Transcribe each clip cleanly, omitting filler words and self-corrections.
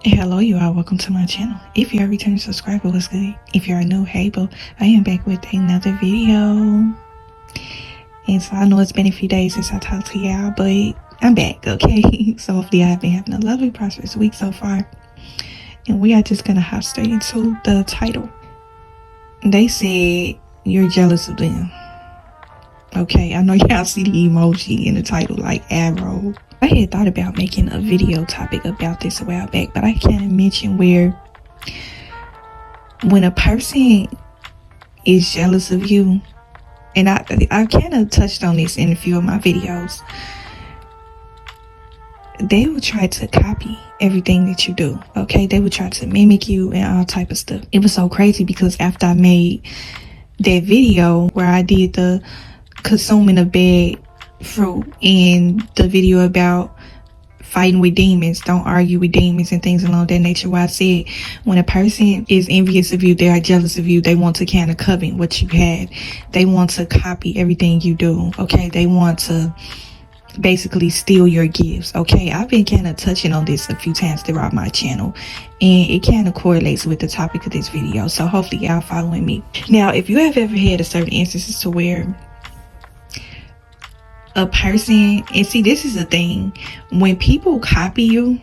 Hello, you all. Welcome to my channel. If you're a returning subscriber, what's good? If you're a new, hey, boo, I am back with another video. And so I know it's been a few days since I talked to y'all, but I'm back, okay? So hopefully I've been having a lovely, prosperous week so far. And we are just going to hop straight into the title. They said you're jealous of them. Okay, I know y'all see the emoji in the title, like arrow. I had thought about making a video topic about this a while back, but I can't mention where when a person is jealous of you, and I kind of touched on this in a few of my videos, they will try to copy everything that you do, okay? They will try to mimic you and all type of stuff. It was so crazy because after I made that video where I did the consuming of bad fruit and the video about fighting with demons, don't argue with demons and things along that nature, where I said when a person is envious of you, they are jealous of you, they want to kind of covet what you had, they want to copy everything you do, okay? They want to basically steal your gifts, okay? I've been kind of touching on this a few times throughout my channel, and it kind of correlates with the topic of this video, so hopefully y'all following me. Now, if you have ever had a certain instances to where a person, and see, this is the thing, when people copy you,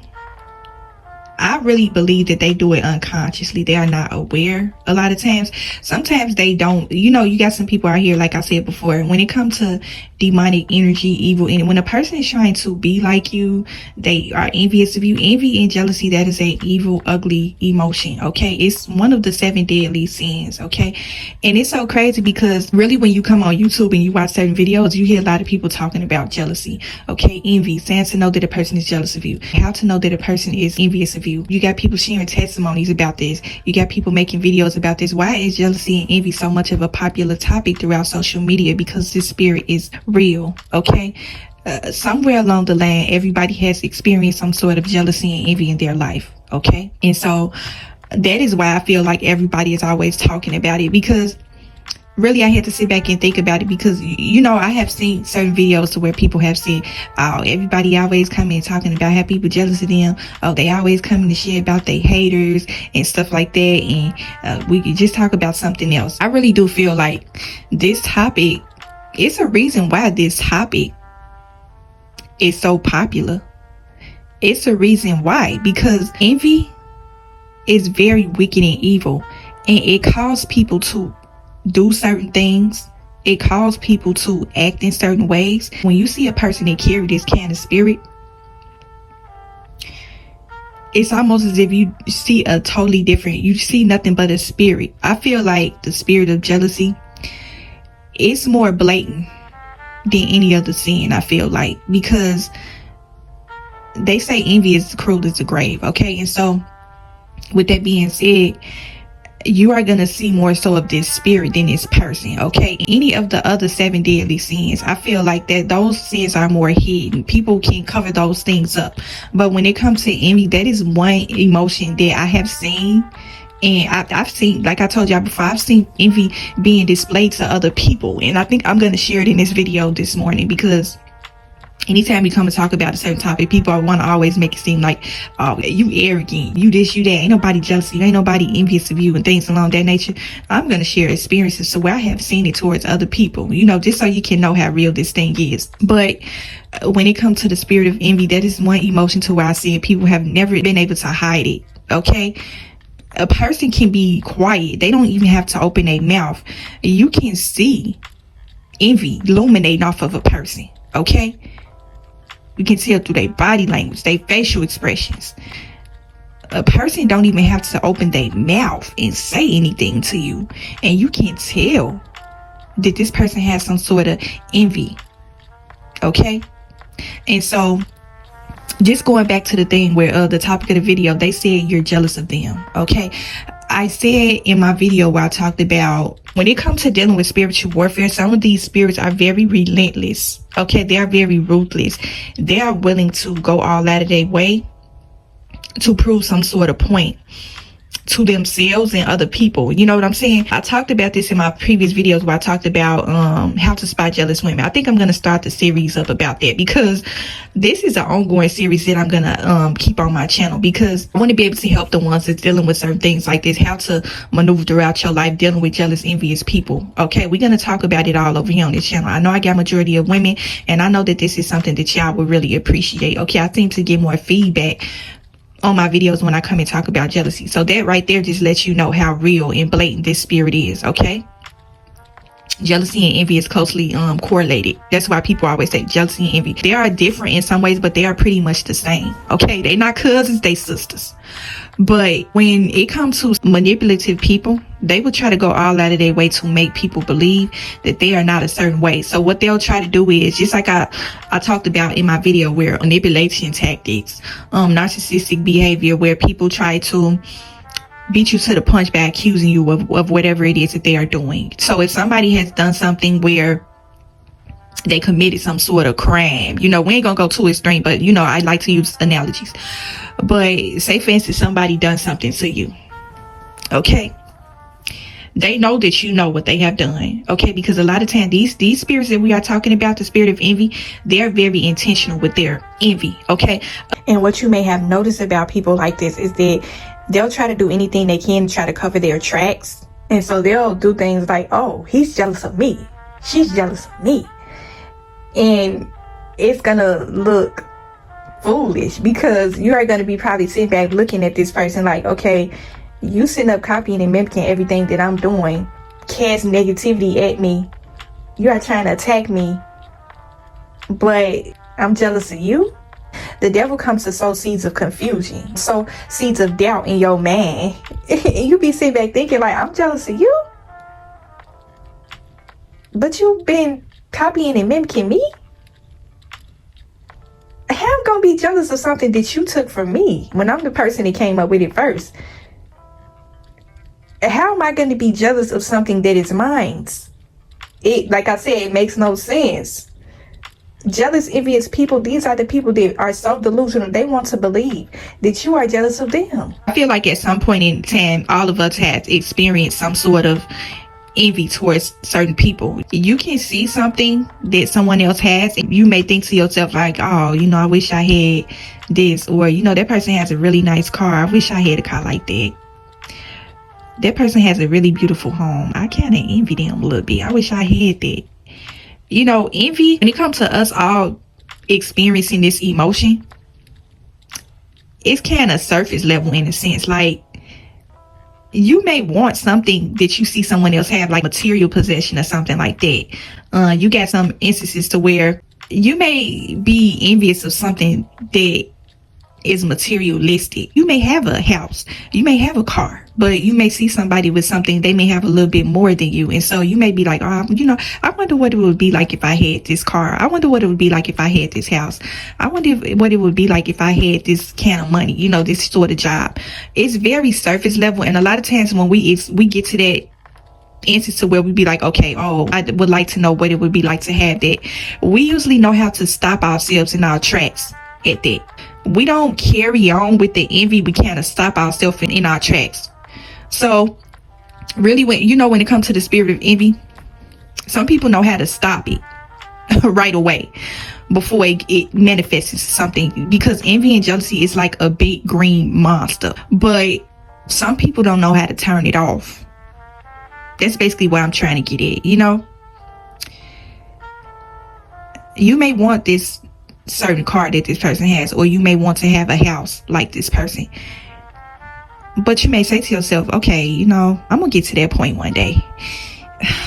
I really believe that they do it unconsciously. They are not aware a lot of times. Sometimes they don't. You know, you got some people out here, like I said before, when it comes to demonic energy, evil, and when a person is trying to be like you, they are envious of you. Envy and jealousy, that is a evil, ugly emotion, okay? It's one of the 7 deadly sins, okay? And it's so crazy because really when you come on YouTube and you watch certain videos, you hear a lot of people talking about jealousy, okay? Envy, saying to know that a person is jealous of you, how to know that a person is envious of you. You got people sharing testimonies about this. You got people making videos about this. Why is jealousy and envy so much of a popular topic throughout social media? Because this spirit is real, okay? Somewhere along the line, everybody has experienced some sort of jealousy and envy in their life, okay? And so that is why I feel like everybody is always talking about it, because really I had to sit back and think about it, because you know, I have seen certain videos to where people have said, oh, everybody always coming talking about how people jealous of them, oh, they always coming to share about their haters and stuff like that, and we could just talk about something else. I really do feel like this topic, it's a reason why this topic is so popular. It's a reason why, because envy is very wicked and evil, and it causes people to do certain things. It causes people to act in certain ways. When you see a person that carry this kind of spirit, it's almost as if you see a totally different, you see nothing but a spirit. I feel like the spirit of jealousy, it's more blatant than any other sin, I feel like, because they say envy is cruel as the grave, okay? And so with that being said, you are going to see more so of this spirit than this person, okay? Any of the other 7 deadly sins, I feel like that those sins are more hidden. People can cover those things up. But when it comes to envy, that is one emotion that I have seen. And I've seen, like I told y'all before, I've seen envy being displayed to other people. And I think I'm going to share it in this video this morning, because anytime you come and talk about a certain topic, people want to always make it seem like, oh, you arrogant, you this, you that, ain't nobody jealous of you, ain't nobody envious of you, and things along that nature. I'm going to share experiences so where I have seen it towards other people, you know, just so you can know how real this thing is. But when it comes to the spirit of envy, that is one emotion to where I see people have never been able to hide it, okay? A person can be quiet. They don't even have to open their mouth. You can see envy illuminating off of a person, okay? You can tell through their body language, their facial expressions. A person don't even have to open their mouth and say anything to you, and you can tell that this person has some sort of envy, okay? And so just going back to the thing where the topic of the video, they said you're jealous of them, okay? I said in my video where I talked about when it comes to dealing with spiritual warfare, some of these spirits are very relentless, okay? They are very ruthless. They are willing to go all out of their way to prove some sort of point to themselves and other people. You know what I'm saying? I talked about this in my previous videos where I talked about how to spot jealous women. I think I'm going to start the series up about that, because this is an ongoing series that I'm going to keep on my channel, because I want to be able to help the ones that's dealing with certain things like this, how to maneuver throughout your life dealing with jealous, envious people. Okay, we're going to talk about it all over here on this channel. I know I got majority of women, and I know that this is something that y'all would really appreciate. Okay, I seem to get more feedback on my videos when I come and talk about jealousy. So that right there just lets you know how real and blatant this spirit is. Okay, jealousy and envy is closely correlated. That's why people always say jealousy and envy, they are different in some ways, but they are pretty much the same. Okay, they're not cousins, they sisters. But when it comes to manipulative people, they will try to go all out of their way to make people believe that they are not a certain way. So what they'll try to do is, just like I talked about in my video, where manipulation tactics, narcissistic behavior, where people try to beat you to the punch by accusing you of whatever it is that they are doing. So if somebody has done something where they committed some sort of crime, we ain't gonna go too extreme, but I like to use analogies. But say for instance, somebody done something to you. Okay, they know that you know what they have done. Okay, because a lot of times these spirits that we are talking about, the spirit of envy, they're very intentional with their envy. Okay, and what you may have noticed about people like this is that they'll try to do anything they can to try to cover their tracks. And so they'll do things like, oh, he's jealous of me, she's jealous of me. And it's gonna look foolish, because you are gonna be probably sitting back looking at this person like, okay, you sitting up copying and mimicking everything that I'm doing, cast negativity at me, you are trying to attack me, but I'm jealous of you. The devil comes to sow seeds of confusion, sow seeds of doubt in your man. And you be sitting back thinking like, I'm jealous of you, but you've been copying and mimicking me. How I'm gonna be jealous of something that you took from me when I'm the person that came up with it first? How am I going to be jealous of something that is mine? Like I said, it makes no sense. Jealous, envious people, these are the people that are so delusional. They want to believe that you are jealous of them. I feel like at some point in time, all of us have experienced some sort of envy towards certain people. You can see something that someone else has, and you may think to yourself like, oh, I wish I had this, or that person has a really nice car, I wish I had a car like that. That person has a really beautiful home, I kind of envy them a little bit, I wish I had that. Envy, when it comes to us all experiencing this emotion, it's kind of surface level in a sense. Like, you may want something that you see someone else have, like material possession or something like that. You got some instances to where you may be envious of something that is materialistic. You may have a house, you may have a car, but you may see somebody with something, they may have a little bit more than you. And so you may be like, oh, I wonder what it would be like if I had this car. I wonder what it would be like if I had this house. I wonder what it would be like if I had this kind of money, this sort of job. It's very surface level. And a lot of times when we get to that instance to where we be like, okay, oh, I would like to know what it would be like to have that, we usually know how to stop ourselves in our tracks at that. We don't carry on with the envy, we kind of stop ourselves in our tracks. So really, when it comes to the spirit of envy, some people know how to stop it right away before it manifests into something, because envy and jealousy is like a big green monster, but some people don't know how to turn it off. That's basically what I'm trying to get at. You may want this certain car that this person has, or you may want to have a house like this person, but you may say to yourself, okay, I'm gonna get to that point one day.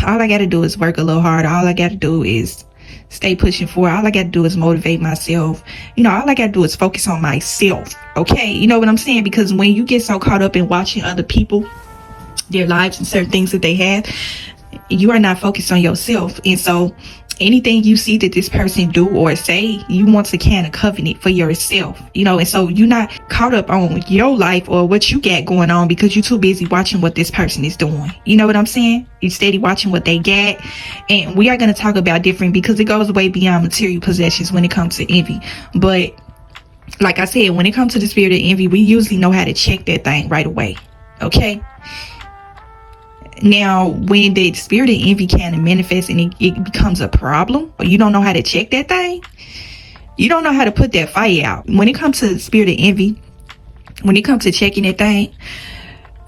All I gotta do is work a little harder. All I gotta do is stay pushing forward. All I gotta do is motivate myself. All I gotta do is focus on myself. Okay, you know what I'm saying? Because when you get so caught up in watching other people, their lives and certain things that they have, you are not focused on yourself. And so anything you see that this person do or say, you want to kind of covet it for yourself, and so you're not caught up on your life or what you got going on because you're too busy watching what this person is doing. You know what I'm saying? You're steady watching what they get. And we are going to talk about different, because it goes way beyond material possessions when it comes to envy. But like I said, when it comes to the spirit of envy, we usually know how to check that thing right away. Okay. Now, when the spirit of envy kind of manifests and it becomes a problem, or you don't know how to check that thing, you don't know how to put that fire out. When it comes to the spirit of envy, when it comes to checking that thing,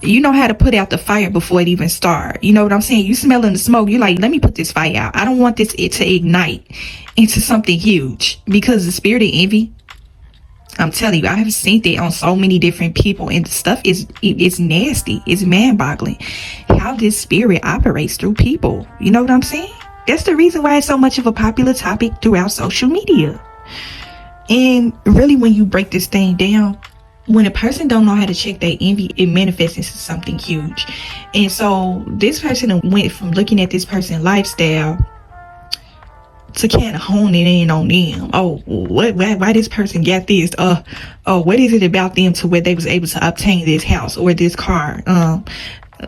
you know how to put out the fire before it even starts. You know what I'm saying? You smelling the smoke. You're like, let me put this fire out. I don't want it to ignite into something huge, because the spirit of envy, I'm telling you, I have seen it on so many different people, and the stuff it's nasty. It's mind-boggling how this spirit operates through people. You know what I'm saying? That's the reason why it's so much of a popular topic throughout social media. And really, when you break this thing down, when a person don't know how to check their envy, it manifests into something huge. And so this person went from looking at this person's lifestyle to kind of hone it in on them. Oh, why this person got this? Oh, what is it about them to where they was able to obtain this house or this car?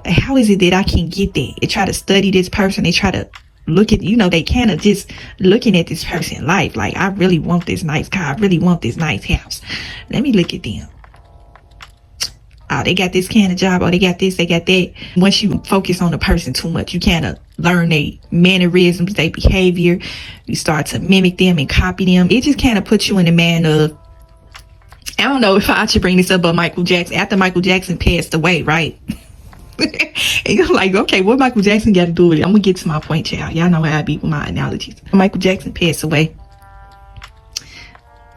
How is it that I can get that? They try to study this person. They try to look at, they kind of just looking at this person's life. Like, I really want this nice car. I really want this nice house. Let me look at them. Oh, they got this kind of job. Oh, they got this, they got that. Once you focus on the person too much, you kind of learn their mannerisms, their behavior. You start to mimic them and copy them. It just kind of puts you in the man of, I don't know if I should bring this up, but Michael Jackson, after Michael Jackson passed away, right? And you're like, okay, what Michael Jackson got to do with it? I'm going to get to my point, y'all. Y'all know how I be with my analogies. Michael Jackson passed away.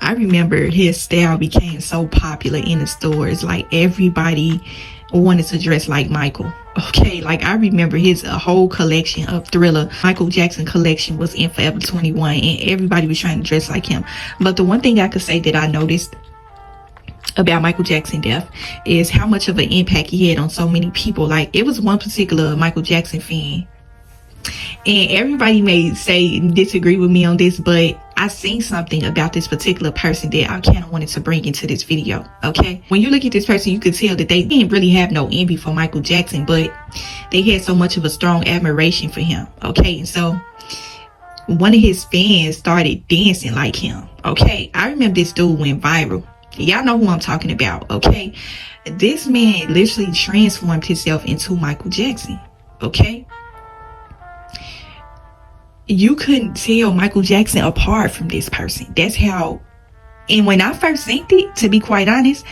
I remember his style became so popular in the stores. Like, everybody wanted to dress like Michael. Okay, like, I remember his whole collection of Thriller, Michael Jackson collection, was in Forever 21, and everybody was trying to dress like him. But the one thing I could say that I noticed about Michael Jackson's death is how much of an impact he had on so many people. Like, it was one particular Michael Jackson fan, and everybody may say disagree with me on this, but I seen something about this particular person that I kind of wanted to bring into this video. Okay, when you look at this person, you could tell that they didn't really have no envy for Michael Jackson, but they had so much of a strong admiration for him. Okay, and so one of his fans started dancing like him. Okay, I remember this dude went viral. Y'all know who I'm talking about. Okay, this man literally transformed himself into Michael Jackson. Okay, you couldn't tell Michael Jackson apart from this person. That's how. And when I first seen it, to be quite honest,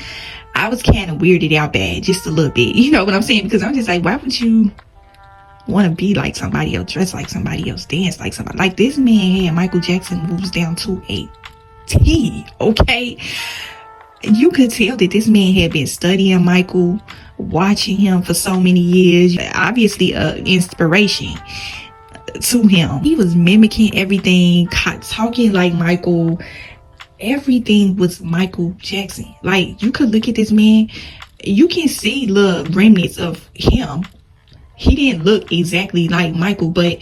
I was kind of weirded out bad, just a little bit. You know what I'm saying? Because I'm just like, why would you want to be like somebody else, dress like somebody else, dance like somebody? Like, this man had Michael Jackson moves down to a T. Okay, you could tell that this man had been studying Michael, watching him for so many years. Obviously, inspiration to him. He was mimicking everything, talking like Michael. Everything was Michael Jackson. Like, you could look at this man, you can see the remnants of him. He didn't look exactly like Michael, but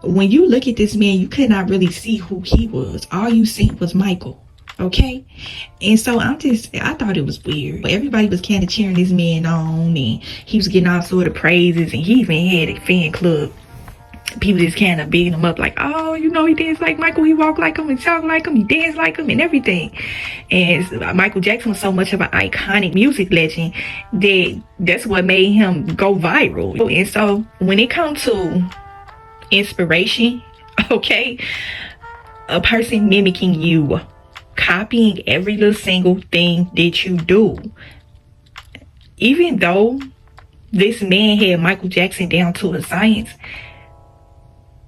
when you look at this man, you could not really see who he was. All you see was Michael. Okay, and so I thought it was weird. But everybody was kind of cheering this man on, and he was getting all sort of praises, and he even had a fan club. People just kind of beating him up like, oh, he danced like Michael, he walked like him, he talked like him, he danced like him, and everything. And Michael Jackson was so much of an iconic music legend that's what made him go viral. And so when it comes to inspiration, okay, a person mimicking you, copying every little single thing that you do, even though this man had Michael Jackson down to a science,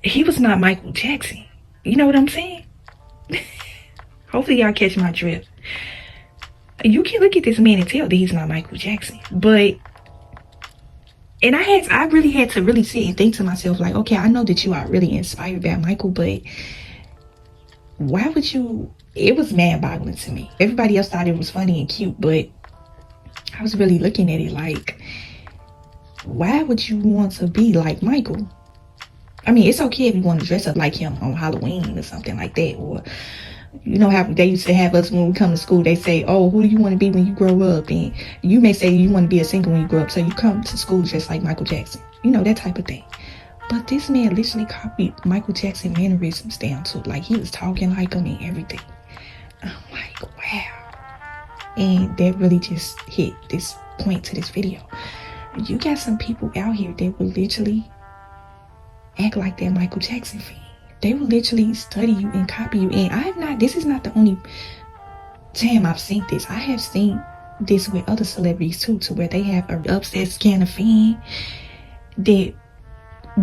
he was not Michael Jackson. You know what I'm saying? Hopefully y'all catch my drift. You can look at this man and tell that he's not Michael Jackson. But, and I really had to really sit and think to myself, like, okay, I know that you are really inspired by Michael, but why would you? It was mind-boggling to me. Everybody else thought it was funny and cute, but I was really looking at it like, why would you want to be like Michael? I mean, it's okay if you want to dress up like him on Halloween or something like that. Or, you know how they used to have us when we come to school, they say, oh, who do you want to be when you grow up? And you may say you want to be a singer when you grow up, so you come to school dressed like Michael Jackson. You know, that type of thing. But this man literally copied Michael Jackson mannerisms down to, like, he was talking like him and everything. I'm like, wow. And that really just hit this point to this video. You got some people out here that will literally act like they're Michael Jackson fan. They will literally study you and copy you. And this is not the only time I've seen this. I have seen this with other celebrities too, to where they have an obsessed kind of fan that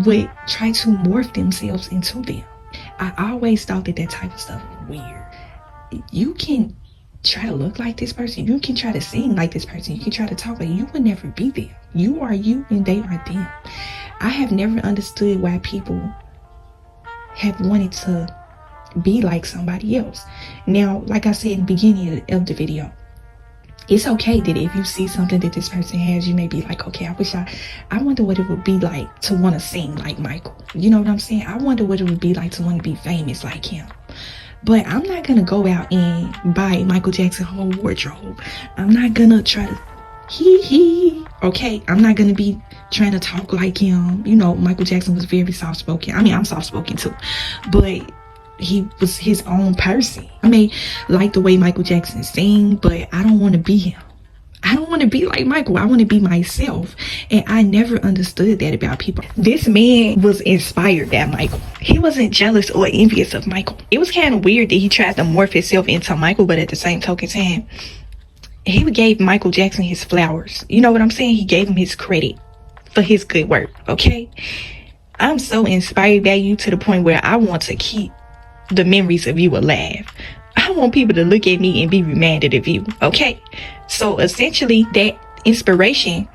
would try to morph themselves into them. I always thought that type of stuff was weird. You can try to look like this person, you can try to sing like this person, you can try to talk, but you will never be them. You are you and they are them. I have never understood why people have wanted to be like somebody else. Now, like I said in the beginning of the video, it's okay that if you see something that this person has, you may be like, okay, I wonder what it would be like to want to sing like Michael. You know what I'm saying? I wonder what it would be like to want to be famous like him. But I'm not going to go out and buy Michael Jackson's whole wardrobe. I'm not going to try to okay? I'm not going to be trying to talk like him. You know, Michael Jackson was very soft-spoken. I mean, I'm soft-spoken too. But he was his own person. I may like the way Michael Jackson sing, but I don't want to be him. I don't want to be like Michael. I want to be myself. And I never understood that about people. This man was inspired by Michael. He wasn't jealous or envious of Michael. It was kind of weird that he tried to morph himself into Michael, but at the same token time, he gave Michael Jackson his flowers. You know what I'm saying? He gave him his credit for his good work, okay? I'm so inspired by you to the point where I want to keep the memories of you alive. I want people to look at me and be reminded of you, okay? So essentially, that inspiration,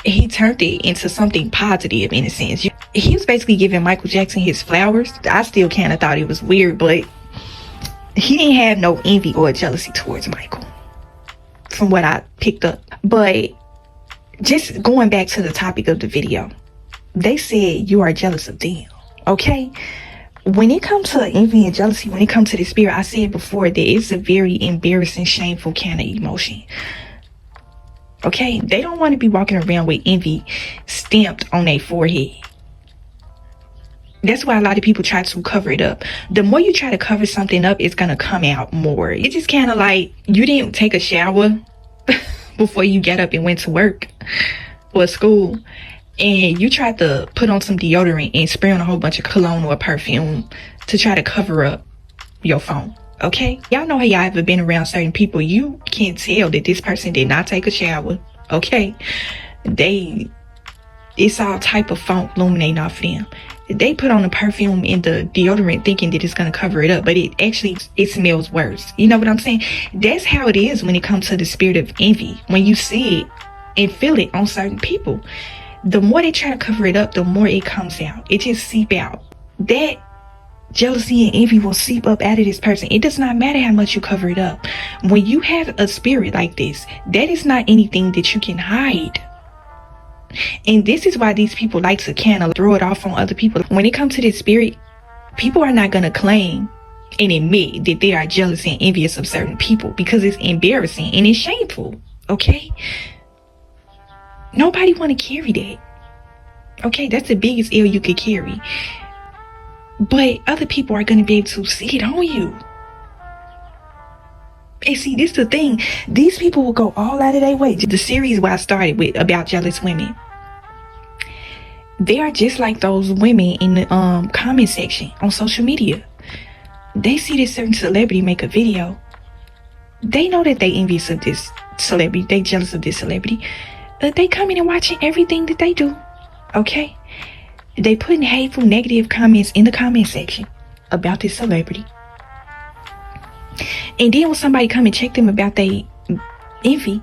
he turned it into something positive in a sense. He was basically giving Michael Jackson his flowers. I still kind of thought it was weird, but he didn't have no envy or jealousy towards Michael, from what I picked up. But just going back to the topic of the video, they said you are jealous of them, okay? When it comes to envy and jealousy, when it comes to the spirit, I said before that it's a very embarrassing, shameful kind of emotion. Okay? They don't want to be walking around with envy stamped on their forehead. That's why a lot of people try to cover it up. The more you try to cover something up, it's going to come out more. It's just kind of like you didn't take a shower before you get up and went to work or school. And you tried to put on some deodorant and spray on a whole bunch of cologne or perfume to try to cover up your phone, okay? Y'all know how y'all ever been around certain people. You can tell that this person did not take a shower, okay? It's all type of funk illuminating off them. They put on the perfume and the deodorant thinking that it's going to cover it up, but it smells worse. You know what I'm saying? That's how it is when it comes to the spirit of envy. When you see it and feel it on certain people, the more they try to cover it up, the more it comes out. It just seep out. That jealousy and envy will seep up out of this person. It does not matter how much you cover it up. When you have a spirit like this, that is not anything that you can hide. And this is why these people like to kind of throw it off on other people. When it comes to this spirit, people are not going to claim and admit that they are jealous and envious of certain people because it's embarrassing and it's shameful, okay? Nobody want to carry that. Okay, that's the biggest ill you could carry. But other people are going to be able to see it on you. And see, this is the thing. These people will go all out of their way. The series where I started with about jealous women, they are just like those women in the comment section on social media. They see this certain celebrity make a video. They know that they envious of this celebrity. They jealous of this celebrity. They come in and watching everything that they do, okay? They putting hateful, negative comments in the comment section about this celebrity. And then when somebody come and check them about their envy,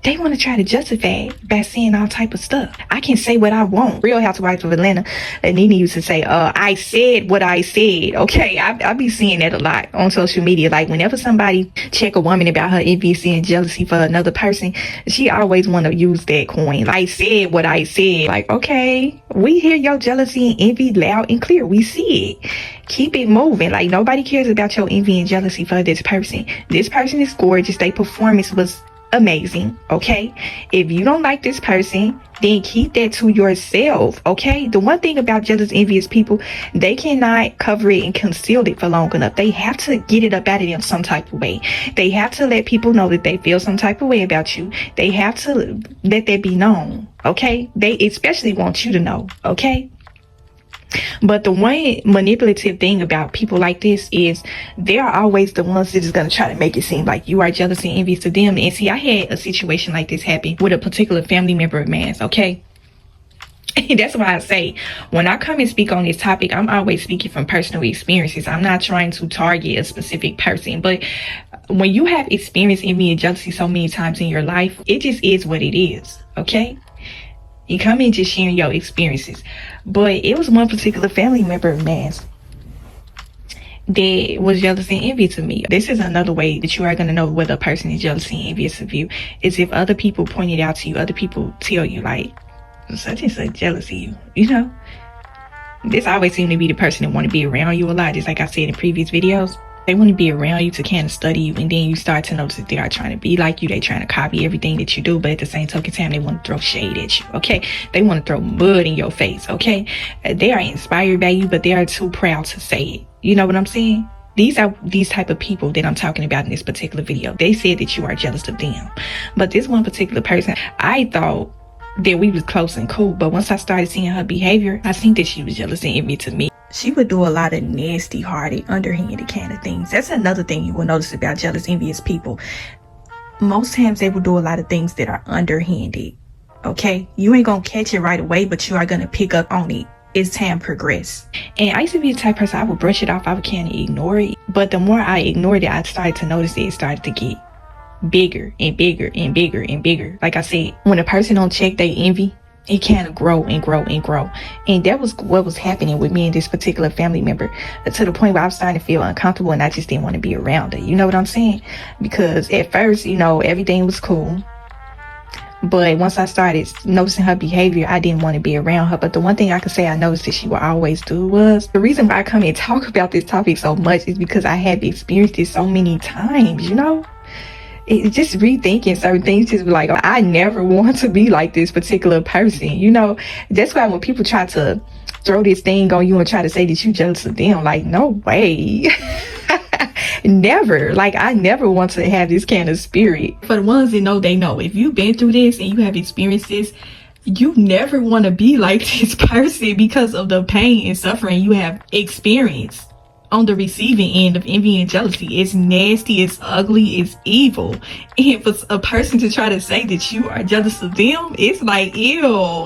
they want to try to justify it by saying all type of stuff. I can say what I want. Real Housewives of Atlanta, Nene used to say, I said what I said. Okay, I be seeing that a lot on social media. Like whenever somebody check a woman about her envy and jealousy for another person, she always want to use that coin. I said what I said. Like, okay, we hear your jealousy and envy loud and clear. We see it. Keep it moving. Like nobody cares about your envy and jealousy for this person. This person is gorgeous. Their performance was amazing, okay? If you don't like this person, then keep that to yourself, okay? The one thing about jealous, envious people, they cannot cover it and conceal it for long enough. They have to get it up out of them some type of way. They have to let people know that they feel some type of way about you. They have to let that be known, okay? They especially want you to know, okay? But the one manipulative thing about people like this is they are always the ones that is going to try to make it seem like you are jealous and envious of them. And see, I had a situation like this happen with a particular family member of mine, okay? And that's why I say, when I come and speak on this topic, I'm always speaking from personal experiences. I'm not trying to target a specific person. But when you have experienced envy and jealousy so many times in your life, it just is what it is, okay? You come in just sharing your experiences. But it was one particular family member of mine that was jealous and envious of me. This is another way that you are going to know whether a person is jealous and envious of you, is if other people point it out to you, other people tell you, like, such and such jealous of you, you know? This always seems to be the person that want to be around you a lot, just like I said in previous videos. They want to be around you to kind of study you, and then you start to notice that they are trying to be like you. They're trying to copy everything that you do, but at the same token time, they want to throw shade at you, okay? They want to throw mud in your face, okay? They are inspired by you, but they are too proud to say it. You know what I'm saying? These are these type of people that I'm talking about in this particular video. They said that you are jealous of them. But this one particular person, I thought that we was close and cool, but once I started seeing her behavior, I think that she was jealous and envious to me. She would do a lot of nasty, hearted, underhanded kind of things. That's another thing you will notice about jealous, envious people. Most times they will do a lot of things that are underhanded, okay? You ain't gonna catch it right away, but you are gonna pick up on it as time progresses. And I used to be the type of person, I would brush it off, I would kind of ignore it. But the more I ignored it, I started to notice that it started to get bigger and bigger and bigger and bigger. Like I said, when a person don't check their envy, it kind of grow and grow and grow. And that was what was happening with me and this particular family member, to the point where I was starting to feel uncomfortable and I just didn't want to be around her. You know what I'm saying? Because at first, you know, everything was cool. But once I started noticing her behavior, I didn't want to be around her. But the one thing I could say I noticed that she would always do was, the reason why I come and talk about this topic so much is because I have experienced it so many times, you know? It just rethinking certain things, just like, I never want to be like this particular person, you know? That's why when people try to throw this thing on you and try to say that you jealous of them, like, no way. Never. Like, I never want to have this kind of spirit. For the ones that know, they know. If you've been through this and you have experienced this, you never want to be like this person because of the pain and suffering you have experienced on the receiving end of envy and jealousy. It's nasty, it's ugly, it's evil. And for a person to try to say that you are jealous of them, it's like, ew,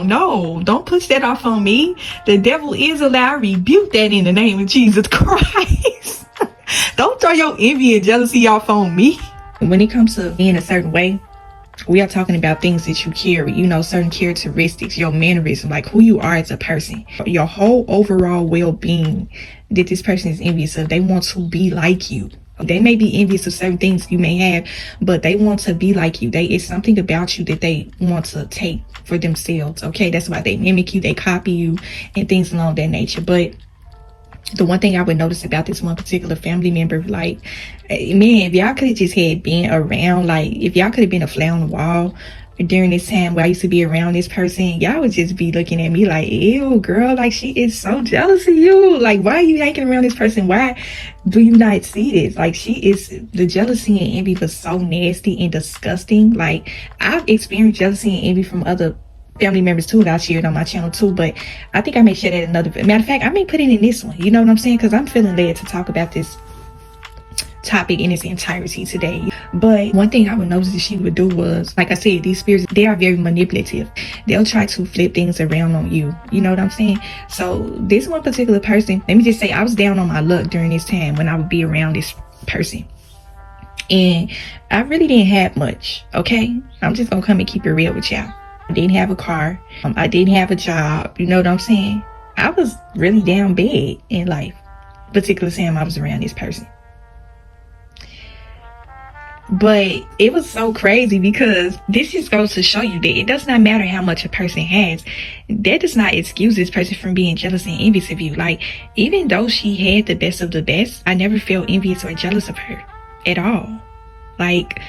no, don't push that off on me. The devil is a lie. I rebuke that in the name of Jesus Christ. Don't throw your envy and jealousy off on me. When it comes to being a certain way, we are talking about things that you carry, you know, certain characteristics, your mannerism, like who you are as a person, your whole overall well-being that this person is envious of. They want to be like you. They may be envious of certain things you may have, but they want to be like you. It's something about you that they want to take for themselves, okay? That's why they mimic you, they copy you, and things along that nature. But the one thing I would notice about this one particular family member, like, man, if y'all could have just had been around, like, if y'all could have been a fly on the wall during this time where I used to be around this person, y'all would just be looking at me like, ew, girl, like, she is so jealous of you. Like, why are you hanging around this person? Why do you not see this? Like, the jealousy and envy was so nasty and disgusting. Like, I've experienced jealousy and envy from other family members too that I shared on my channel too, but I think I may share that another matter of fact, I may put it in this one, you know what I'm saying, because I'm feeling led to talk about this topic in its entirety today. But one thing I would notice that she would do was, like I said, these spirits, they are very manipulative. They'll try to flip things around on you, you know what I'm saying? So this one particular person, let me just say, I was down on my luck during this time when I would be around this person, and I really didn't have much, okay? I'm just gonna come and keep it real with y'all. I didn't have a car. I didn't have a job. You know what I'm saying? I was really down bad in life. Particular time I was around this person. But it was so crazy because this just goes to show you that it does not matter how much a person has. That does not excuse this person from being jealous and envious of you. Like, even though she had the best of the best, I never felt envious or jealous of her at all. Like,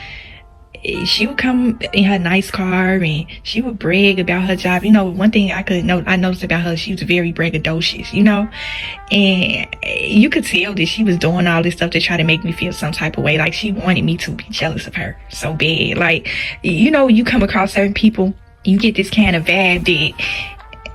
she would come in her nice car and she would brag about her job. One thing I noticed about her, she was very braggadocious, and you could tell that she was doing all this stuff to try to make me feel some type of way. Like, she wanted me to be jealous of her so bad. Like, you come across certain people, you get this kind of vibe that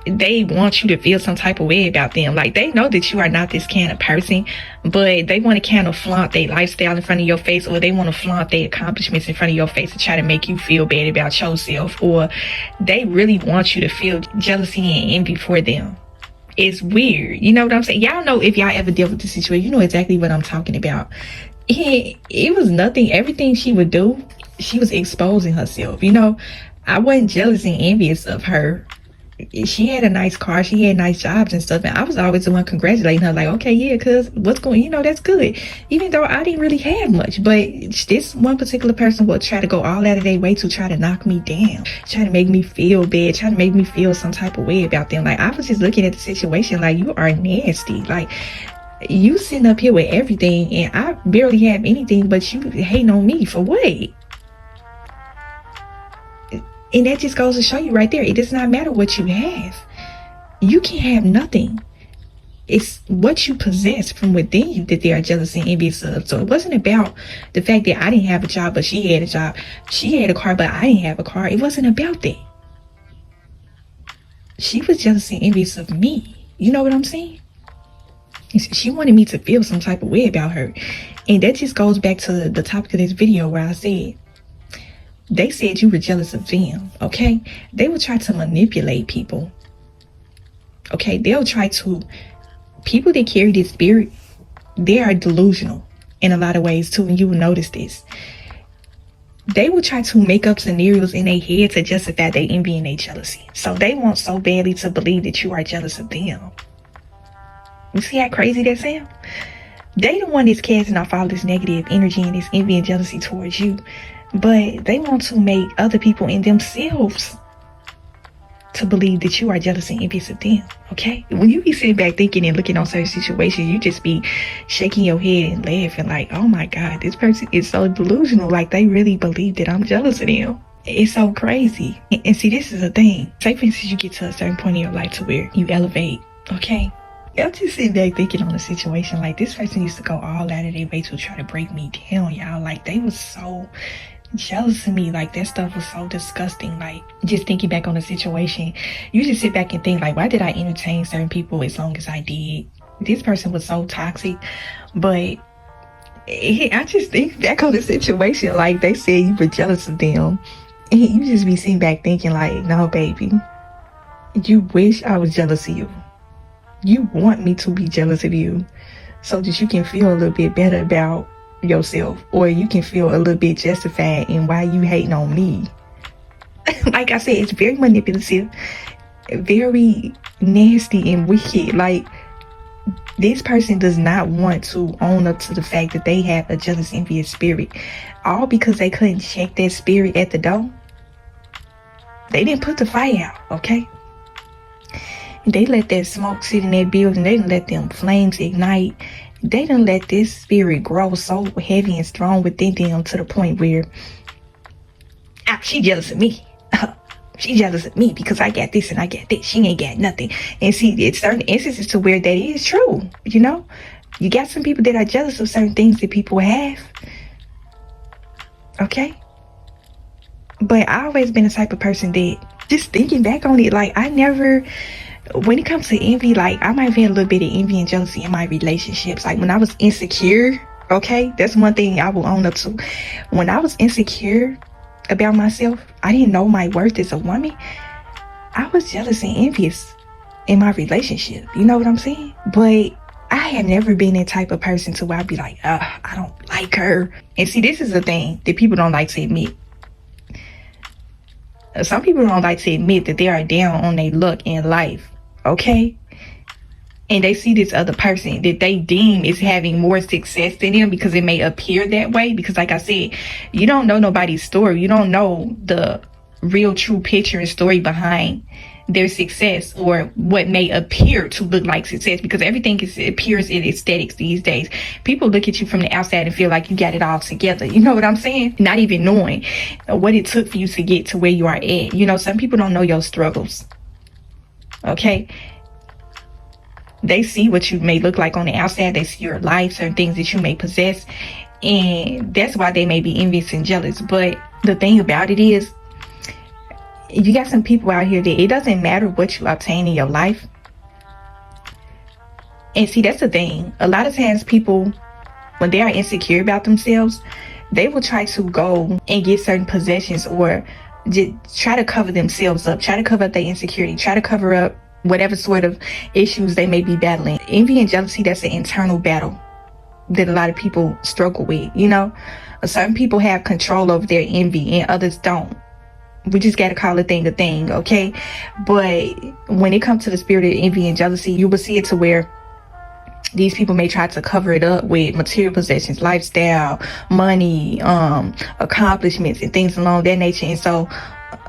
they want you to feel some type of way about them. Like, they know that you are not this kind of person, but they want to kind of flaunt their lifestyle in front of your face, or they want to flaunt their accomplishments in front of your face to try to make you feel bad about yourself, or they really want you to feel jealousy and envy for them. It's weird. You know what I'm saying? Y'all know, if y'all ever deal with this situation, you know exactly what I'm talking about. It was nothing. Everything she would do, she was exposing herself. I wasn't jealous and envious of her. She had a nice car, she had nice jobs and stuff, and I was always the one congratulating her, like, okay, yeah, cuz what's going, that's good, even though I didn't really have much. But this one particular person would try to go all out of their way to try to knock me down, try to make me feel bad, try to make me feel some type of way about them. Like, I was just looking at the situation like, you are nasty. Like, you sitting up here with everything and I barely have anything, but you hating on me for what? And that just goes to show you right there, it does not matter what you have. You can have nothing. It's what you possess from within you that they are jealous and envious of. So it wasn't about the fact that I didn't have a job, but she had a job. She had a car, but I didn't have a car. It wasn't about that. She was jealous and envious of me. You know what I'm saying? She wanted me to feel some type of way about her. And that just goes back to the topic of this video where I said, they said you were jealous of them, okay? They will try to manipulate people, okay? They'll try to, people that carry this spirit, they are delusional in a lot of ways too, and you will notice this. They will try to make up scenarios in their head to justify their envy and their jealousy. So they want so badly to believe that you are jealous of them. You see how crazy that sounds? They the one that's casting off all this negative energy and this envy and jealousy towards you. But they want to make other people and themselves to believe that you are jealous and envious of them, okay? When you be sitting back thinking and looking on certain situations, you just be shaking your head and laughing like, oh my God, this person is so delusional. Like, they really believe that I'm jealous of them. It's so crazy. And see, this is a thing. Say, for instance, you get to a certain point in your life to where you elevate, okay? I'm just sitting back thinking on the situation, like, this person used to go all out of their way to try to break me down, y'all. Like, they was so jealous of me. Like, that stuff was so disgusting. Like, just thinking back on the situation, you just sit back and think, like, why did I entertain certain people as long as I did? This person was so toxic. But I just think back on the situation, like, they said you were jealous of them, and you just be sitting back thinking like, no, baby, you wish I was jealous of you. You want me to be jealous of you so that you can feel a little bit better about yourself, or you can feel a little bit justified in why you hating on me. Like I said, it's very manipulative, very nasty and wicked. Like, this person does not want to own up to the fact that they have a jealous, envious spirit, all because they couldn't check that spirit at the door. They didn't put the fire out, okay? They let that smoke sit in that building. They didn't let them flames ignite. They didn't let this spirit grow so heavy and strong within them to the point where, she jealous of me. She jealous of me because I got this and I got this. She ain't got nothing. And see, it's certain instances to where that is true, you know? You got some people that are jealous of certain things that people have. Okay? But I always been the type of person that, just thinking back on it, like, I never, when it comes to envy, like, I might have had a little bit of envy and jealousy in my relationships. Like, when I was insecure, okay, that's one thing I will own up to. When I was insecure about myself, I didn't know my worth as a woman, I was jealous and envious in my relationship. You know what I'm saying? But I have never been that type of person to where I'd be like, I don't like her. And see, this is the thing that people don't like to admit. Some people don't like to admit that they are down on their luck in life, okay? And they see this other person that they deem is having more success than them because it may appear that way. Because like I said, you don't know nobody's story. You don't know the real true picture and story behind their success, or what may appear to look like success, because everything appears in aesthetics these days. People look at you from the outside and feel like you got it all together. You know what I'm saying? Not even knowing what it took for you to get to where you are at. You know, some people don't know your struggles. Okay? They see what you may look like on the outside. They see your life, certain things that you may possess, and that's why they may be envious and jealous. But the thing about it is, you got some people out here that it doesn't matter what you obtain in your life. And see, that's the thing. A lot of times people, when they are insecure about themselves, they will try to go and get certain possessions, or just try to cover themselves up, try to cover up their insecurity, try to cover up whatever sort of issues they may be battling. Envy and jealousy, that's an internal battle that a lot of people struggle with. You know, certain people have control over their envy and others don't. We just got to call a thing, okay? But when it comes to the spirit of envy and jealousy, you will see it to where these people may try to cover it up with material possessions, lifestyle, money, accomplishments, and things along that nature. And so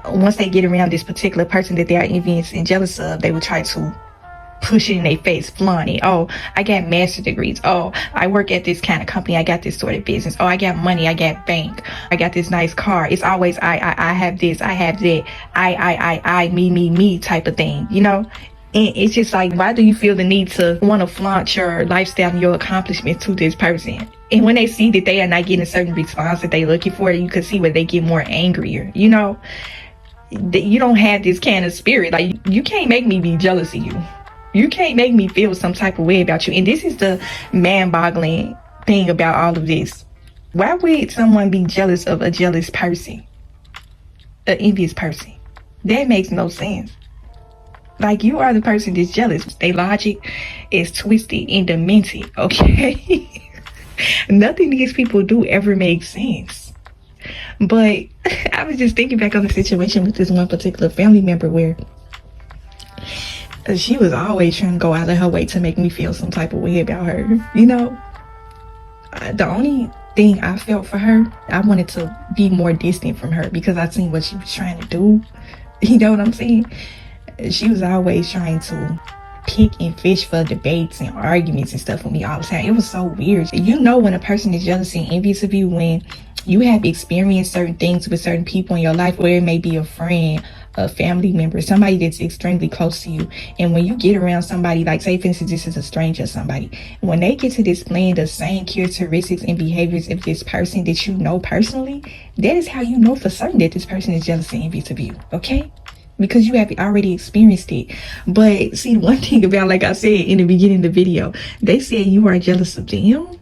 once they get around this particular person that they are envious and jealous of, they will try to push it in their face, flaunt it. Oh, I got master degrees. Oh, I work at this kind of company. I got this sort of business. Oh, I got money. I got bank. I got this nice car. It's always I have this. I have that. I, me type of thing, you know? And it's just like, why do you feel the need to want to flaunt your lifestyle and your accomplishments to this person? And when they see that they are not getting a certain response that they're looking for, you can see where they get more angrier, you know? That you don't have this kind of spirit. Like, you can't make me be jealous of you. You can't make me feel some type of way about you. And this is the man-boggling thing about all of this. Why would someone be jealous of a jealous person? An envious person? That makes no sense. Like, you are the person that's jealous. Their logic is twisted and demented, okay? Nothing these people do ever makes sense. But I was just thinking back on the situation with this one particular family member where she was always trying to go out of her way to make me feel some type of way about her. You know, the only thing I felt for her, I wanted to be more distant from her because I seen what she was trying to do. You know what I'm saying? She was always trying to pick and fish for debates and arguments and stuff with me all the time. It was so weird. You know when a person is jealous and envious of you when you have experienced certain things with certain people in your life, where it may be a friend, a family member, somebody that's extremely close to you. And when you get around somebody, like say for instance, this is a stranger, somebody, when they get to displaying the same characteristics and behaviors of this person that you know personally, that is how you know for certain that this person is jealous and envious of you, okay? Because you have already experienced it. But see, one thing about, like I said in the beginning of the video, they said you are jealous of them.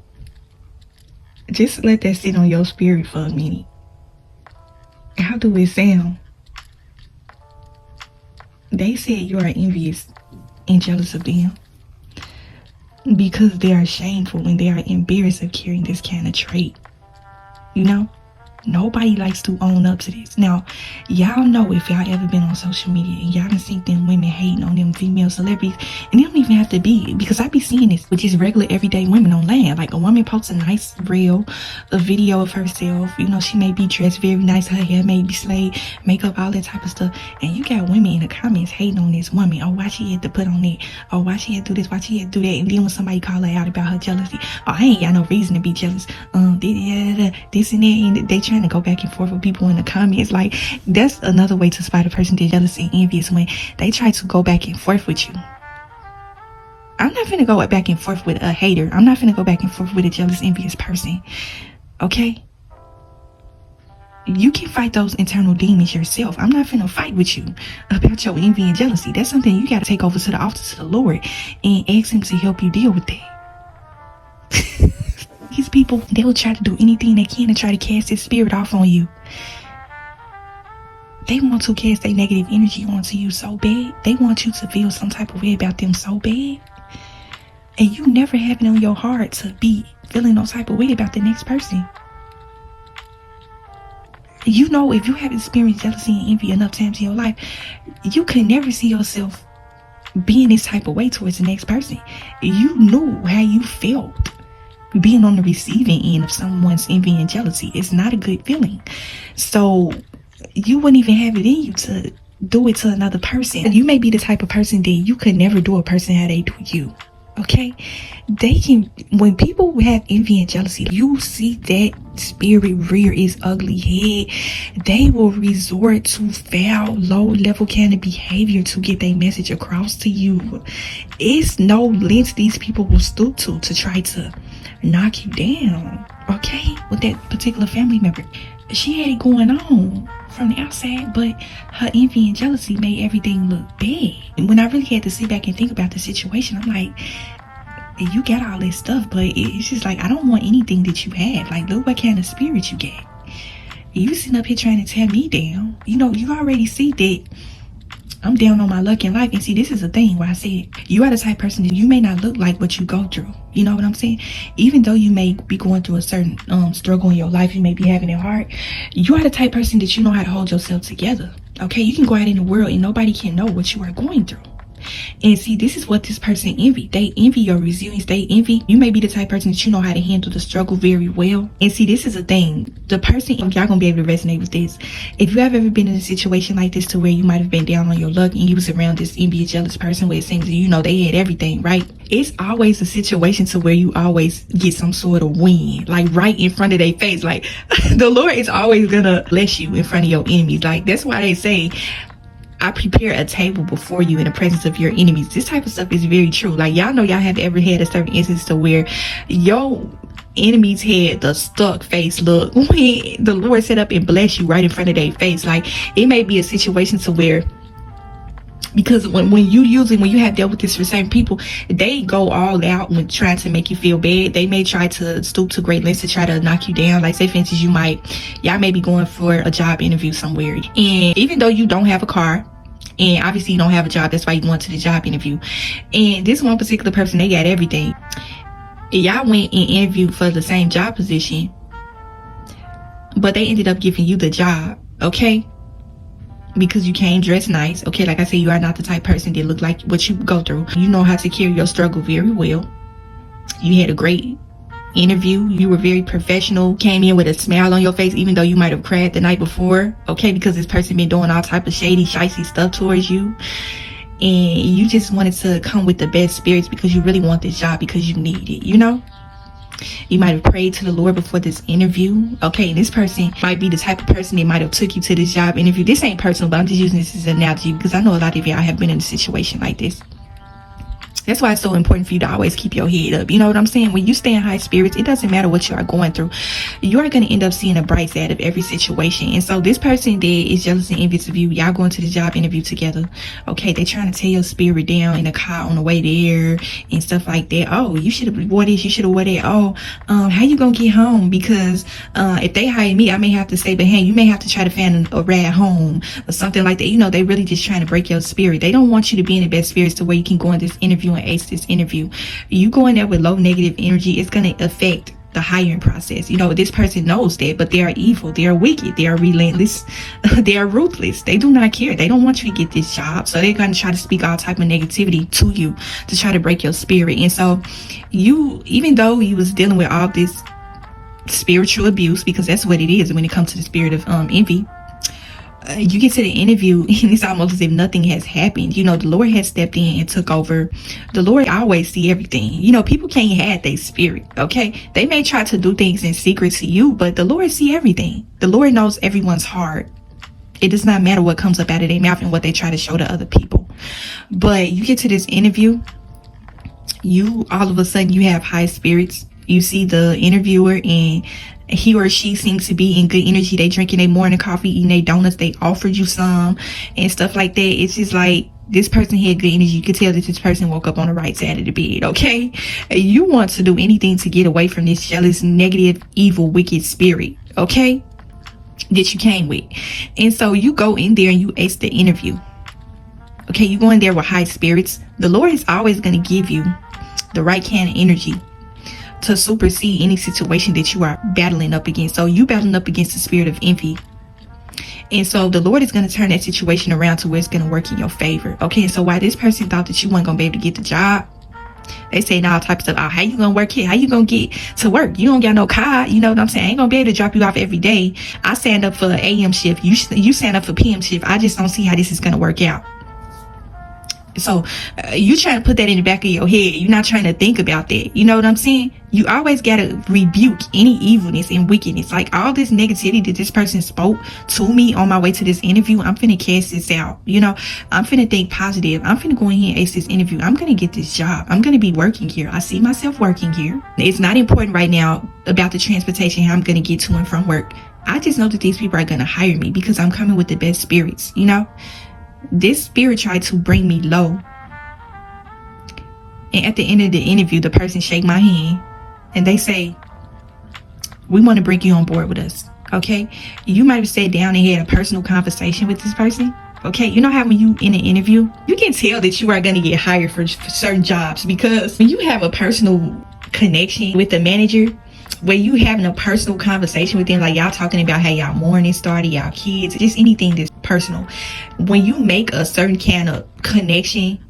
Just let that sit on your spirit for a minute. How do it sound? They said you are envious and jealous of them because they are shameful and they are embarrassed of carrying this kind of trait. You know? Nobody likes to own up to this. Now, y'all know, if y'all ever been on social media and y'all done seen them women hating on them female celebrities, and they don't even have to be, because I be seeing this with just regular everyday women online. Like, a woman posts a nice reel, a video of herself, you know, she may be dressed very nice, her hair may be slayed, makeup, all that type of stuff, and you got women in the comments hating on this woman. Oh, why she had to put on that? Oh, why she had to do this? Why she had to do that? And then when somebody call her out about her jealousy, oh, I ain't got no reason to be jealous. This and that, and they trying to go back and forth with people in the comments. Like, that's another way to spot a person that's jealous and envious, when they try to go back and forth with you. I'm not finna go back and forth with a hater. I'm not finna go back and forth with a jealous, envious person, okay? You can fight those internal demons yourself. I'm not finna fight with you about your envy and jealousy. That's something you gotta take over to the altar to the Lord and ask him to help you deal with that. These people, they will try to do anything they can to try to cast this spirit off on you. They want to cast their negative energy onto you so bad. They want you to feel some type of way about them so bad. And you never have it on your heart to be feeling no type of way about the next person. You know, if you have experienced jealousy and envy enough times in your life, you can never see yourself being this type of way towards the next person. You knew how you felt being on the receiving end of someone's envy and jealousy. Is not a good feeling. So you wouldn't even have it in you to do it to another person. You may be the type of person that you could never do a person how they do you. Okay, when people have envy and jealousy, you see that spirit rear its ugly head. They will resort to foul, low-level kind of behavior to get their message across to you. It's no lengths these people will stoop to try to knock you down. Okay, with that particular family member, she had it going on from the outside, but her envy and jealousy made everything look bad. And when I really had to sit back and think about the situation, I'm like, you got all this stuff, but it's just like, I don't want anything that you have. Like, look what kind of spirit you get. You sitting up here trying to tear me down. You already see that I'm down on my luck in life. And see, this is the thing where I said, you are the type of person that you may not look like what you go through. You know what I'm saying? Even though you may be going through a certain struggle in your life, you may be having it hard, you are the type of person that you know how to hold yourself together. Okay, you can go out in the world and nobody can know what you are going through. And see, this is what this person envy. They envy your resilience. They envy, you may be the type of person that you know how to handle the struggle very well. And see, this is a thing. The person, y'all gonna be able to resonate with this. If you have ever been in a situation like this to where you might have been down on your luck and you was around this envious, jealous person where it seems that, they had everything, right? It's always a situation to where you always get some sort of win, like right in front of their face. Like, the Lord is always gonna bless you in front of your enemies. Like, that's why they say, I prepare a table before you in the presence of your enemies. This type of stuff is very true. Like, y'all know y'all have ever had a certain instance to where your enemies had the stuck face look when the Lord set up and bless you right in front of their face. Like, it may be a situation to where, because when you have dealt with this for certain people, they go all out when trying to make you feel bad. They may try to stoop to great lengths to try to knock you down. Like, say for instance, y'all may be going for a job interview somewhere, and even though you don't have a car, and obviously you don't have a job, that's why you went to the job interview, and this one particular person, they got everything. Y'all went and interviewed for the same job position, but they ended up giving you the job, okay? Because you came dressed nice. Okay, like I said, you are not the type of person that look like what you go through. You know how to carry your struggle very well. You had a great interview. You were very professional. Came in with a smile on your face, even though you might have cried the night before. Okay, because this person been doing all type of shady, shicey stuff towards you. And you just wanted to come with the best spirits because you really want this job because you need it, You might have prayed to the Lord before this interview. Okay, and this person might be the type of person that might have took you to this job interview. This ain't personal, but I'm just using this as an analogy because I know a lot of y'all have been in a situation like this. That's why it's so important for you to always keep your head up. You know what I'm saying? When you stay in high spirits, it doesn't matter what you are going through. You are going to end up seeing a bright side of every situation. And so this person that is jealous and envious of you, y'all going to the job interview together. Okay, they trying to tear your spirit down in the car on the way there and stuff like that. Oh, you should have wore this. You should have wore that. Oh, how you going to get home? Because if they hire me, I may have to stay behind. You may have to try to find a ride home or something like that. They really just trying to break your spirit. They don't want you to be in the best spirits to where you can go in this interview and ace this interview. You go in there with low negative energy, it's going to affect the hiring process. This person knows that, but they are evil, they are wicked, they are relentless, they are ruthless. They do not care. They don't want you to get this job, so they're going to try to speak all type of negativity to you to try to break your spirit. And so even though you was dealing with all this spiritual abuse, because that's what it is when it comes to the spirit of envy, you get to the interview and it's almost as if nothing has happened. The Lord has stepped in and took over. The Lord always see everything. People can't hide their spirit, okay? They may try to do things in secret to you, but the Lord see everything. The Lord knows everyone's heart. It does not matter what comes up out of their mouth and what they try to show to other people. But you get to this interview, all of a sudden you have high spirits. You see the interviewer and he or she seems to be in good energy. They drinking their morning coffee, eating their donuts. They offered you some and stuff like that. It's just like this person had good energy. You could tell that this person woke up on the right side of the bed, okay? You want to do anything to get away from this jealous, negative, evil, wicked spirit, okay? That you came with. And so you go in there and you ace the interview. Okay, you go in there with high spirits. The Lord is always going to give you the right kind of energy to supersede any situation that you are battling up against. So you battling up against the spirit of envy. And so the Lord is going to turn that situation around to where it's going to work in your favor. Okay, so while this person thought that you weren't going to be able to get the job, They saying all types of, oh, how you gonna work here? How you gonna get to work? You don't got no car. You know what I'm saying? I ain't gonna be able to drop you off every day. I signed up for an AM shift. You signed up for PM shift. I just don't see how this is gonna work out. So you trying to put that in the back of your head. You're not trying to think about that. You know what I'm saying? You always got to rebuke any evilness and wickedness. Like all this negativity that this person spoke to me on my way to this interview, I'm finna cast this out. You know, I'm finna think positive. I'm finna go in here and ace this interview. I'm gonna get this job. I'm gonna be working here. I see myself working here. It's not important right now about the transportation, how I'm gonna get to and from work. I just know that these people are gonna hire me because I'm coming with the best spirits, you know? This spirit tried to bring me low. And at the end of the interview, the person shake my hand and they say, we want to bring you on board with us. Okay. You might have sat down and had a personal conversation with this person. Okay. You know how when you in an interview, you can tell that you are going to get hired for certain jobs, because when you have a personal connection with the manager, where you having a personal conversation with them, like y'all talking about how y'all morning started, y'all kids, just anything that's personal. When you make a certain kind of connection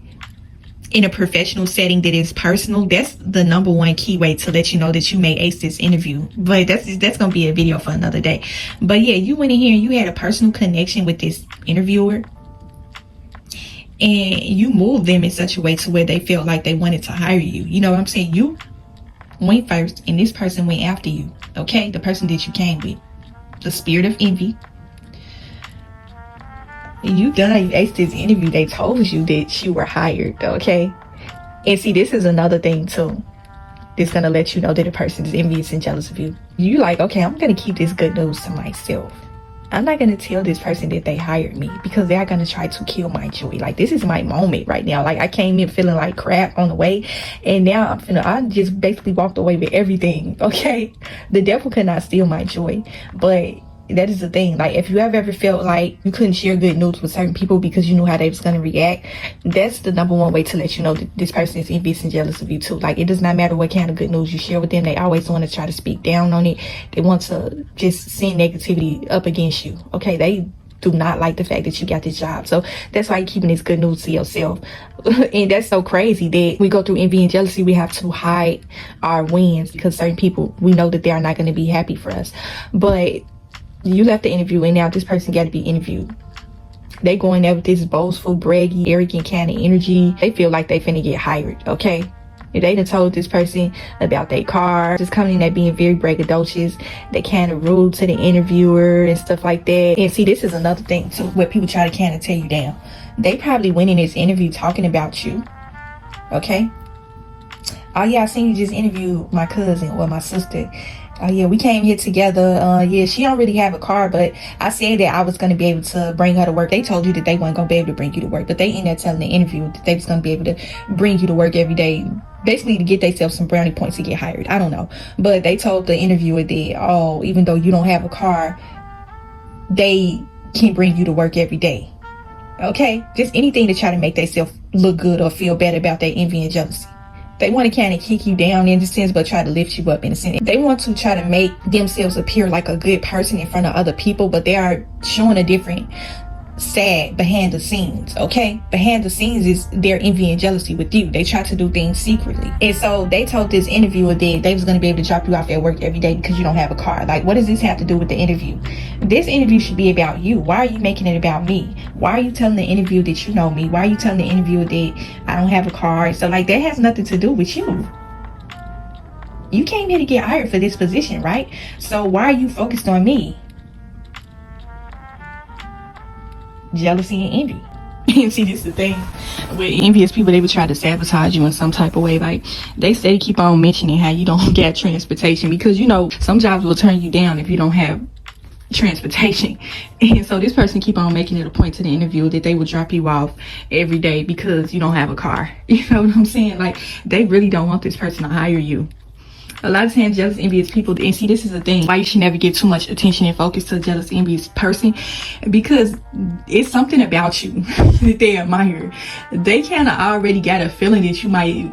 in a professional setting that is personal, that's the number one key way to let you know that you may ace this interview. But that's gonna be a video for another day. But yeah, you went in here and you had a personal connection with this interviewer, and you moved them in such a way to where they felt like they wanted to hire you. You know what I'm saying? You went first and this person went after you. Okay, the person that you came with, the spirit of envy. You aced this interview. They told you that you were hired. Okay, and see, this is another thing too that's gonna let you know that the person is envious and jealous of you. You like, okay, I'm gonna keep this good news to myself. I'm not gonna tell this person that they hired me, because they are gonna try to kill my joy. Like, this is my moment right now. Like, I came in feeling like crap on the way, and now I just basically walked away with everything. Okay, the devil could not steal my joy. But that is the thing. Like, if you have ever felt like you couldn't share good news with certain people because you knew how they was gonna react, that's the number one way to let you know that this person is envious and jealous of you too. Like, it does not matter what kind of good news you share with them. They always want to try to speak down on it. They want to just send negativity up against you. Okay, they do not like the fact that you got this job. So that's why you're keeping this good news to yourself. And that's so crazy that we go through envy and jealousy. We have to hide our wins because certain people, we know that they are not going to be happy for us. But you left the interview and now this person got to be interviewed. They go in there with this boastful, braggy, arrogant kind of energy. They feel like they finna get hired. Okay, if they done told this person about their car, just coming in there being very braggadocious, they kind of rude to the interviewer and stuff like that. And see, this is another thing too, where people try to kind of tear you down. They probably went in this interview talking about you. Okay, oh yeah, I seen you just interview my cousin or my sister. Oh yeah, we came here together. Yeah, she don't really have a car, but I said that I was going to be able to bring her to work. They told you that they weren't going to be able to bring you to work, but they in there telling the interview that they was going to be able to bring you to work every day, basically to get themselves some brownie points to get hired. I don't know. But they told the interviewer that, oh, even though you don't have a car, they can bring you to work every day. Okay? Just anything to try to make themselves look good or feel better about their envy and jealousy. They want to kind of kick you down in a sense, but try to lift you up in a sense. They want to try to make themselves appear like a good person in front of other people, but they are showing a different side behind the scenes. Okay, behind the scenes is their envy and jealousy with you. They try to do things secretly. And so they told this interviewer that they was going to be able to drop you off at work every day because you don't have a car. Like, what does this have to do with the interview? This interview should be about you. Why are you making it about me? Why are you telling the interview that you know me? Why are you telling the interviewer that I don't have a car? So like, that has nothing to do with you. You came here to get hired for this position, right? So why are you focused on me? Jealousy and envy. And see, this is the thing with envious people, they would try to sabotage you in some type of way. Like, they say keep on mentioning how you don't get transportation, because you know some jobs will turn you down if you don't have transportation. And so this person keep on making it a point to the interview that they will drop you off every day because you don't have a car. You know what I'm saying? Like, they really don't want this person to hire you. A lot of times, jealous, envious people, and see, this is the thing, why you should never give too much attention and focus to a jealous, envious person, because it's something about you that they admire. They kind of already got a feeling that you might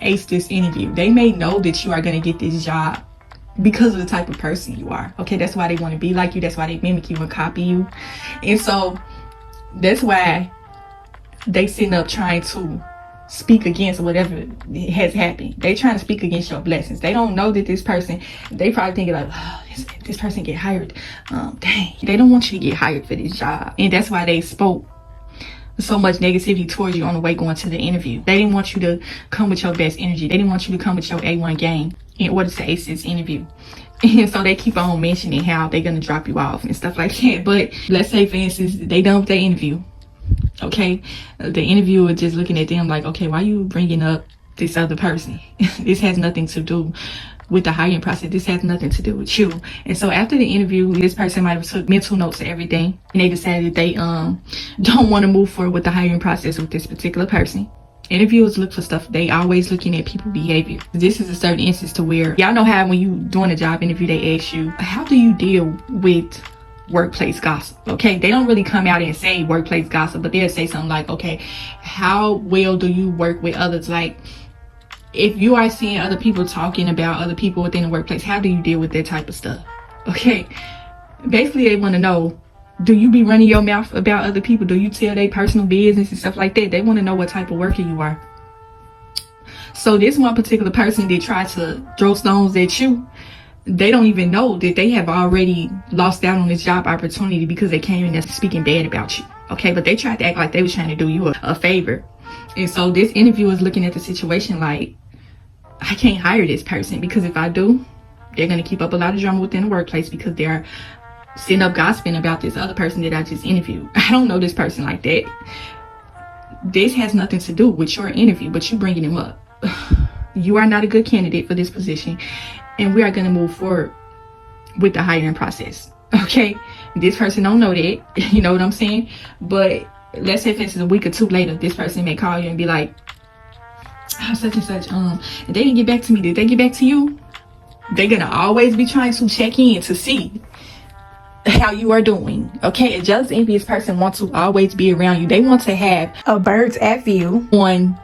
ace this interview. They may know that you are going to get this job because of the type of person you are. Okay, that's why they want to be like you. That's why they mimic you and copy you. And so that's why they sitting up trying to speak against whatever has happened. They trying to speak against your blessings. They don't know that this person, they probably thinking like, oh, this person get hired. Dang, they don't want you to get hired for this job. And that's why they spoke so much negativity towards you on the way going to the interview. They didn't want you to come with your best energy. They didn't want you to come with your A1 game in order to ace this interview. And so they keep on mentioning how they're going to drop you off and stuff like that. But let's say, for instance, they done with their interview. Okay, the interviewer just looking at them like, okay, why you bringing up this other person? This has nothing to do with the hiring process. This has nothing to do with you. And so after the interview, this person might have took mental notes of everything, and they decided they don't want to move forward with the hiring process with this particular person. Interviewers look for stuff. They always looking at people behavior. This is a certain instance to where, y'all know how when you doing a job interview, they ask you, how do you deal with workplace gossip? Okay, they don't really come out and say workplace gossip, but they'll say something like, okay, how well do you work with others? Like, if you are seeing other people talking about other people within the workplace, how do you deal with that type of stuff? Okay, basically they want to know, do you be running your mouth about other people? Do you tell their personal business and stuff like that? They want to know what type of worker you are. So this one particular person that tried to throw stones at you, they don't even know that they have already lost out on this job opportunity because they came in there speaking bad about you. Okay, but they tried to act like they was trying to do you a favor. And so this interviewer is looking at the situation like, I can't hire this person because if I do, they're going to keep up a lot of drama within the workplace because they're sitting up gossiping about this other person that I just interviewed. I don't know this person like that. This has nothing to do with your interview, but you bringing him up. You are not a good candidate for this position, and we are going to move forward with the hiring process. Okay, this person don't know that, you know what I'm saying? But let's say if it's a week or two later, this person may call you and be like, oh, such and such, they didn't get back to me. Did they get back to you? They're gonna always be trying to check in to see how you are doing. Okay, a jealous, envious person wants to always be around you. They want to have a bird's eye view on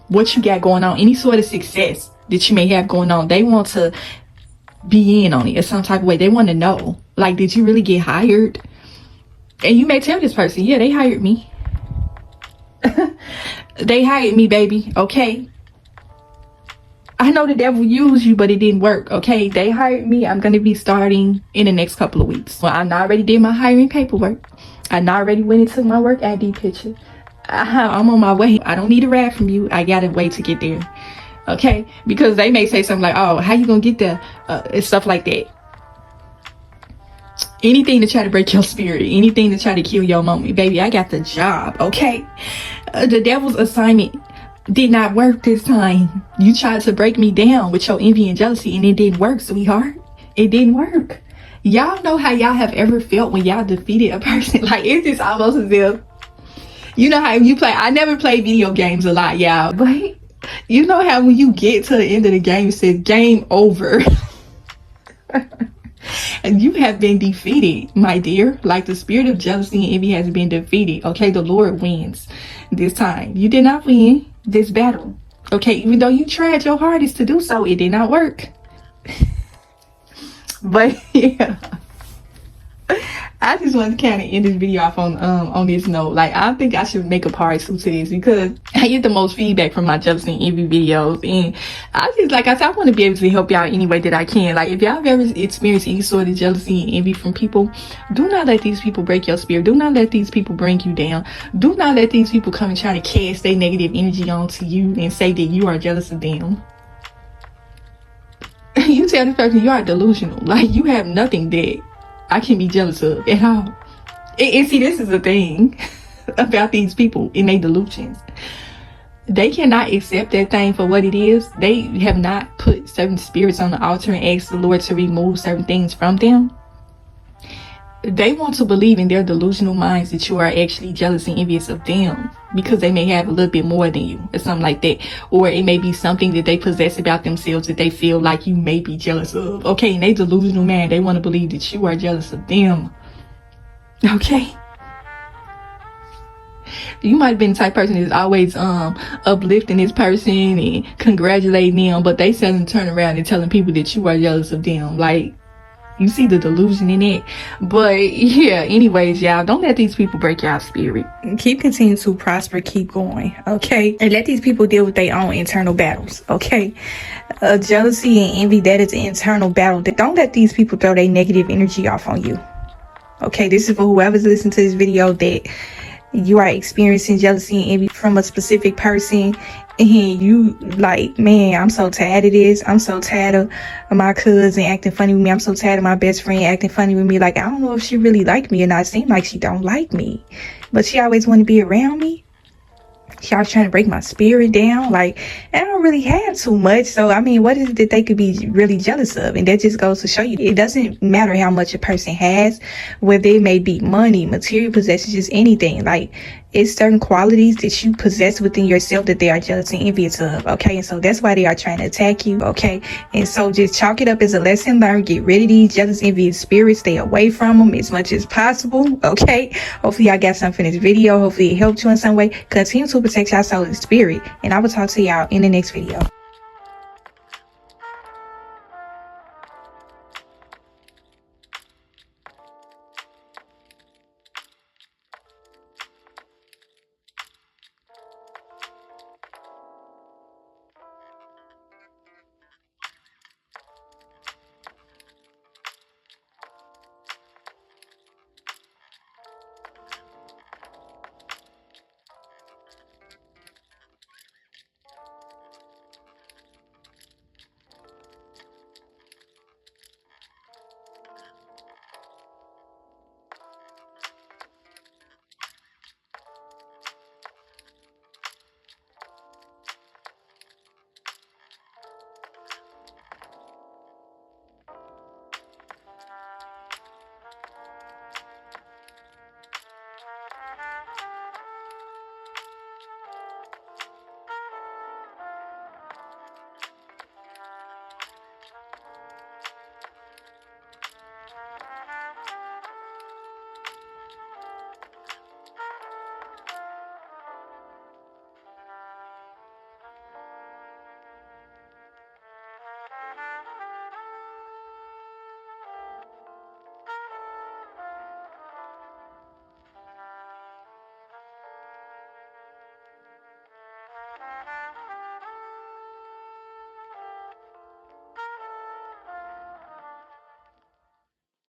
what you got going on, any sort of success that you may have going on. They want to be in on it in some type of way. They want to know, like, did you really get hired? And you may tell this person, yeah, they hired me. They hired me, baby. Okay, I know the devil used you, but it didn't work. Okay, they hired me. I'm going to be starting in the next couple of weeks. Well, I already did my hiring paperwork. I already went and took my work ID picture. I'm on my way. I don't need a ride from you. I got a way to get there. Okay, because they may say something like, oh, how you gonna get there? And stuff like that. Anything to try to break your spirit, anything to try to kill your moment. Baby, I got the job. Okay, the devil's assignment did not work this time. You tried to break me down with your envy and jealousy, and it didn't work, sweetheart. It didn't work. Y'all know how y'all have ever felt when y'all defeated a person? Like, it's just almost as if, you know how you play, I never played video games a lot, y'all, but you know how when you get to the end of the game, it says game over. And you have been defeated, my dear. Like, the spirit of jealousy and envy has been defeated. Okay, the Lord wins this time. You did not win this battle. Okay, even though you tried your hardest to do so, it did not work. But yeah, I just want to kind of end this video off on this note. Like, I think I should make a part 2 to this because I get the most feedback from my jealousy and envy videos, and I just, like I said, I want to be able to help y'all any way that I can. Like, if y'all have ever experienced any sort of jealousy and envy from people, do not let these people break your spirit. Do not let these people bring you down. Do not let these people come and try to cast their negative energy onto you and say that you are jealous of them. You tell this person you are delusional. Like, you have nothing that I can be jealous of at all. And see, this is the thing about these people in their delusions. They cannot accept that thing for what it is. They have not put certain spirits on the altar and asked the Lord to remove certain things from them. They want to believe in their delusional minds that you are actually jealous and envious of them because they may have a little bit more than you or something like that. Or it may be something that they possess about themselves that they feel like you may be jealous of. Okay, and they delusional man, they want to believe that you are jealous of them. Okay? You might have been the type of person that's always uplifting this person and congratulating them, but they suddenly turn around and telling people that you are jealous of them. Like, You see the delusion in it. But yeah, anyways, y'all, don't let these people break y'all spirit. Keep continuing to prosper, keep going, okay? And let these people deal with their own internal battles, okay? Jealousy and envy, that is an internal battle. Don't let these people throw their negative energy off on you. Okay, this is for whoever's listening to this video that you are experiencing jealousy and envy from a specific person, and you like, man, I'm so tired of this. I'm so tired of my cousin acting funny with me. I'm so tired of my best friend acting funny with me. Like, I don't know if she really like me or not. It seems like she don't like me, but she always want to be around me. She always trying to break my spirit down. Like, I don't really have too much. So, I mean, what is it that they could be really jealous of? And that just goes to show you, it doesn't matter how much a person has, whether it may be money, material possessions, just anything. Like, it's certain qualities that you possess within yourself that they are jealous and envious of, okay? And so that's why they are trying to attack you, okay? And so just chalk it up as a lesson learned. Get rid of these jealous, envious spirits. Stay away from them as much as possible, okay? Hopefully y'all got something from this video. Hopefully it helped you in some way. Continue to protect your soul and spirit. And I will talk to y'all in the next video.